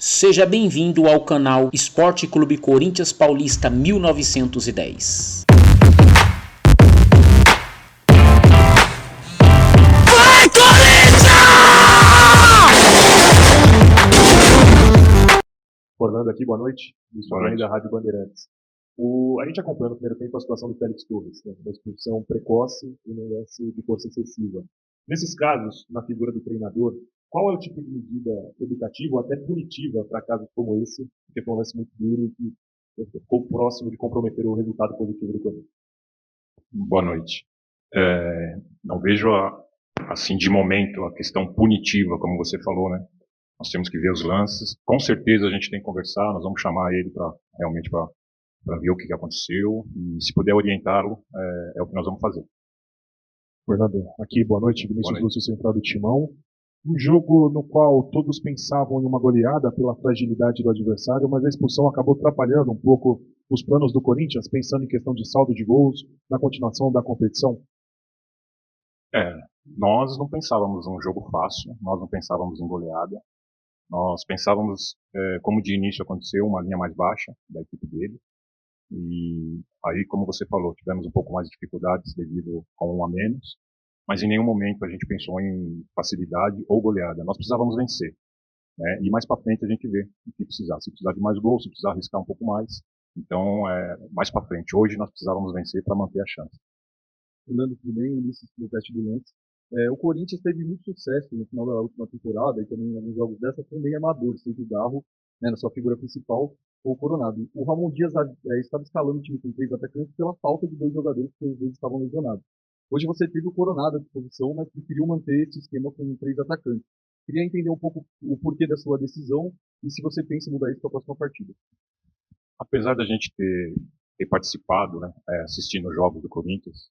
Seja bem-vindo ao canal Esporte Clube Corinthians Paulista 1910. Vai, Corinthians! Orlando aqui, boa noite. Isso é da Rádio Bandeirantes. A gente acompanha no primeiro tempo a situação do Félix Torres, né, uma expulsão precoce e um lance de força excessiva. Nesses casos, na figura do treinador, qual é o tipo de medida educativa ou até punitiva para casos como esse, que foi um lance muito duro e que ficou próximo de comprometer o resultado positivo do Corinthians? Boa noite. Não vejo, assim, de momento, a questão punitiva, como você falou, né? Nós temos que ver os lances. Com certeza a gente tem que conversar, nós vamos chamar ele para ver o que aconteceu e, se puder orientá-lo, é o que nós vamos fazer. Fernando, aqui, boa noite. Vinícius Lúcio, central do Timão. Um jogo no qual todos pensavam em uma goleada pela fragilidade do adversário, mas a expulsão acabou atrapalhando um pouco os planos do Corinthians, pensando em questão de saldo de gols na continuação da competição. Nós não pensávamos em um jogo fácil, nós não pensávamos em goleada. Nós pensávamos, como de início aconteceu, uma linha mais baixa da equipe dele. E aí, como você falou, tivemos um pouco mais de dificuldades devido a um a menos. Mas em nenhum momento a gente pensou em facilidade ou goleada. Nós precisávamos vencer, né? E mais para frente a gente vê o que precisar. Se precisar de mais gols, se precisar arriscar um pouco mais. Então, mais para frente. Hoje nós precisávamos vencer para manter a chance. Fernando, tudo bem? Ulisses, do teste do lance. O Corinthians teve muito sucesso no final da última temporada e também em alguns jogos dessa foi meio amador, sem o Garro, né, na sua figura principal, o Coronado. O Ramon Dias estava escalando o time com 3 atacantes pela falta de 2 jogadores, porque os 2 estavam lesionados. Hoje você teve o Coronado à disposição, mas preferiu manter esse esquema com 3 atacantes. Queria entender um pouco o porquê da sua decisão e se você pensa em mudar isso para a próxima partida. Apesar da gente ter participado, né, assistindo os jogos do Corinthians,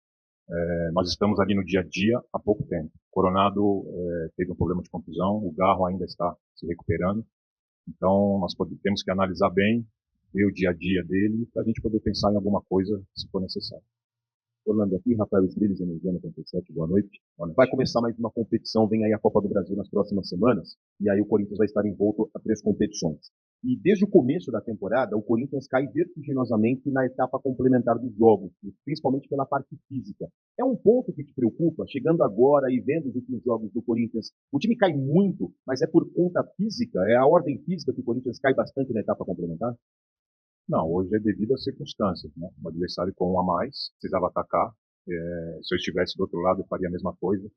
nós estamos ali no dia a dia há pouco tempo. Coronado teve um problema de contusão, o Garro ainda está se recuperando. Então nós temos que analisar bem, ver o dia a dia dele, para a gente poder pensar em alguma coisa se for necessário. Orlando aqui, Rafael Esdrilles, Energiana 87, boa noite. Vai começar mais uma competição, vem aí a Copa do Brasil nas próximas semanas, e aí o Corinthians vai estar envolto a 3 competições. E desde o começo da temporada, o Corinthians cai vertiginosamente na etapa complementar dos jogos, principalmente pela parte física. É um ponto que te preocupa, chegando agora e vendo os últimos jogos do Corinthians, o time cai muito, mas é por conta física, é a ordem física que o Corinthians cai bastante na etapa complementar? Não, hoje é devido às circunstâncias, né? O adversário com um a mais, precisava atacar. Se eu estivesse do outro lado, eu faria a mesma coisa.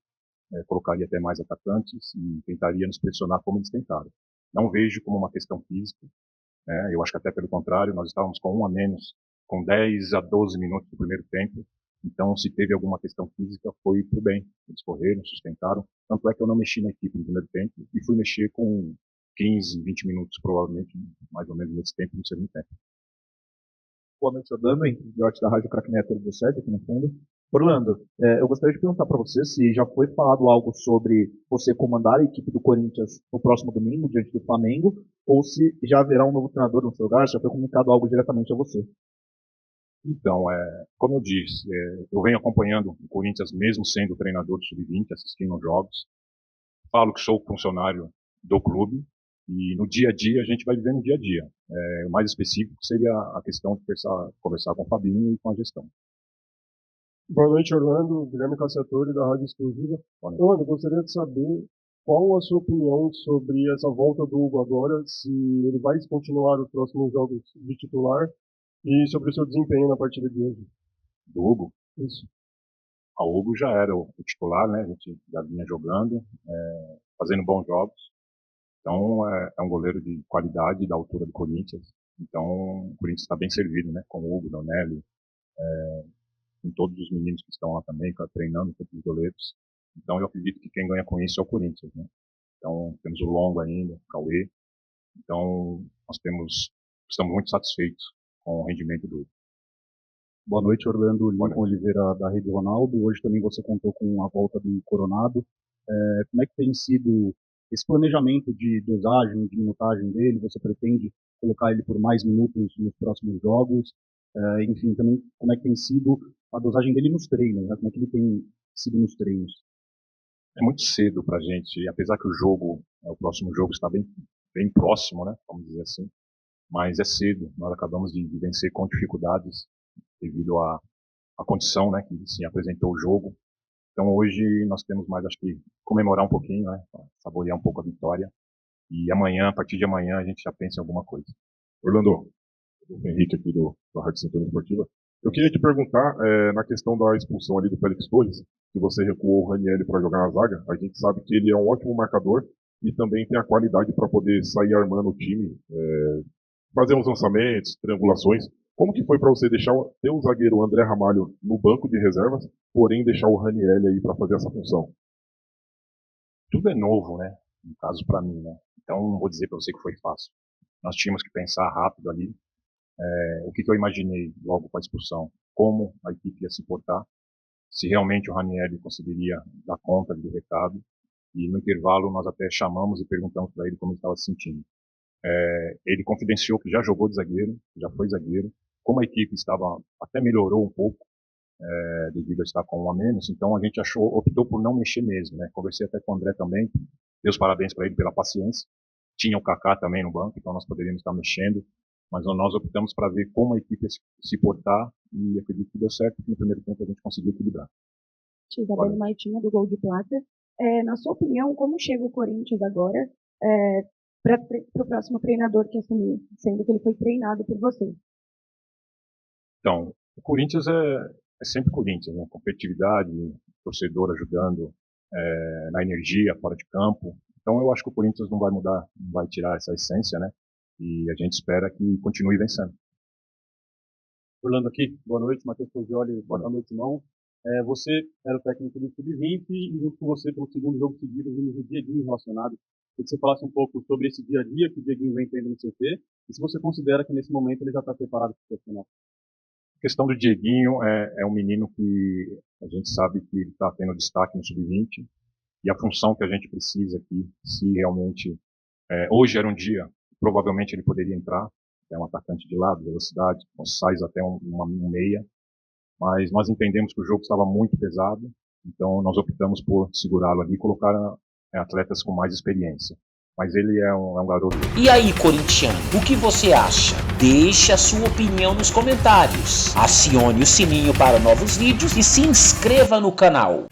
Colocaria até mais atacantes e tentaria nos pressionar como eles tentaram. Não vejo como uma questão física. Eu acho que até pelo contrário, nós estávamos com 1 a menos, com 10 a 12 minutos do primeiro tempo. Então, se teve alguma questão física, foi pro bem. Eles correram, sustentaram. Tanto é que eu não mexi na equipe no primeiro tempo e fui mexer com 15, 20 minutos, provavelmente, mais ou menos nesse tempo, no segundo tempo. Boa noite, Orlando, Jorge da Rádio Crack Neto do SED, aqui no fundo. Orlando, eu gostaria de perguntar para você se já foi falado algo sobre você comandar a equipe do Corinthians no próximo domingo, diante do Flamengo, ou se já haverá um novo treinador no seu lugar, se já foi comunicado algo diretamente a você. Então, como eu disse, eu venho acompanhando o Corinthians mesmo sendo treinador do Sub-20, assistindo aos jogos. Falo que sou funcionário do clube e no dia a dia a gente vai vivendo no dia a dia. O mais específico seria a questão de conversar com o Fabinho e com a gestão. Boa noite, Orlando. Guilherme Cassiatore, da Rádio Exclusiva. Orlando, gostaria de saber qual a sua opinião sobre essa volta do Hugo agora, se ele vai continuar os próximos jogos de titular e sobre o seu desempenho na partida de hoje. Do Hugo? Isso. O Hugo já era o titular, né? A gente já vinha jogando, fazendo bons jogos. Então, é um goleiro de qualidade, da altura do Corinthians. Então, o Corinthians está bem servido, né? Com o Hugo, Donelli, com todos os meninos que estão lá também, treinando todos os goleiros. Então, eu acredito que quem ganha com isso é o Corinthians, né? Então, temos o Longo ainda, o Cauê. Então, estamos muito satisfeitos com o rendimento do Hugo. Boa noite, Orlando. Lincoln Oliveira, da Rede Ronaldo. Hoje também você contou com a volta do Coronado. Como é que tem sido esse planejamento de dosagem, de minutagem dele? Você pretende colocar ele por mais minutos nos próximos jogos? Enfim, também como é que tem sido a dosagem dele nos treinos, né? Como é que ele tem sido nos treinos? É muito cedo pra gente, apesar que o próximo jogo está bem bem próximo, né, vamos dizer assim, mas é cedo, nós acabamos de vencer com dificuldades devido à condição, né, que se apresentou o jogo. Então hoje nós temos mais, acho que, comemorar um pouquinho, né, saborear um pouco a vitória, e amanhã, a partir de amanhã, a gente já pensa em alguma coisa. Orlando, o Henrique aqui da Rádio Sintonia Esportiva. Eu queria te perguntar, na questão da expulsão ali do Félix Torres, que você recuou o Ranieri para jogar na zaga, a gente sabe que ele é um ótimo marcador e também tem a qualidade para poder sair armando o time, fazer uns lançamentos, triangulações. Como que foi para você deixar ter o zagueiro André Ramalho no banco de reservas, porém deixar o Ranieri aí para fazer essa função? Tudo é novo, né, no caso para mim, né, então não vou dizer para você que foi fácil. Nós tínhamos que pensar rápido ali, o que eu imaginei logo com a expulsão, como a equipe ia se portar, se realmente o Ranieri conseguiria dar conta do recado, e no intervalo nós até chamamos e perguntamos para ele como ele estava se sentindo. Ele confidenciou que já jogou de zagueiro, já foi zagueiro, como a equipe até melhorou um pouco, devido a estar com um a menos, então a gente optou por não mexer mesmo, né? Conversei até com o André também, dei os parabéns para ele pela paciência, tinha o Kaká também no banco, então nós poderíamos estar mexendo, mas nós optamos para ver como a equipe ia se portar, e acredito que deu certo, porque no primeiro tempo a gente conseguiu equilibrar. Isabelle Martinha, do Gol de Plata. Na sua opinião, como chega o Corinthians agora para o próximo treinador que assumir, sendo que ele foi treinado por você? Então, o Corinthians é sempre Corinthians, né? Competitividade, torcedor ajudando na energia, fora de campo. Então eu acho que o Corinthians não vai mudar, não vai tirar essa essência, né? E a gente espera que continue vencendo. Orlando aqui, boa noite, Matheus Foggioli, boa noite, irmão. Você era o técnico do Sub-20 e junto com você, pelo segundo jogo seguido, vimos o Dieguinho relacionado. Queria que você falasse um pouco sobre esse dia a dia que o Dieguinho vem tendo no CT e se você considera que nesse momento ele já está preparado para o profissional. A questão do Dieguinho é um menino que a gente sabe que ele está tendo destaque no Sub-20 e a função que a gente precisa aqui, se realmente hoje era um dia, provavelmente ele poderia entrar, é um atacante de lado, velocidade, sai até um meia, mas nós entendemos que o jogo estava muito pesado, então nós optamos por segurá-lo ali e colocar atletas com mais experiência. Mas ele é um garoto. E aí, corintiano, o que você acha? Deixe a sua opinião nos comentários. Acione o sininho para novos vídeos e se inscreva no canal.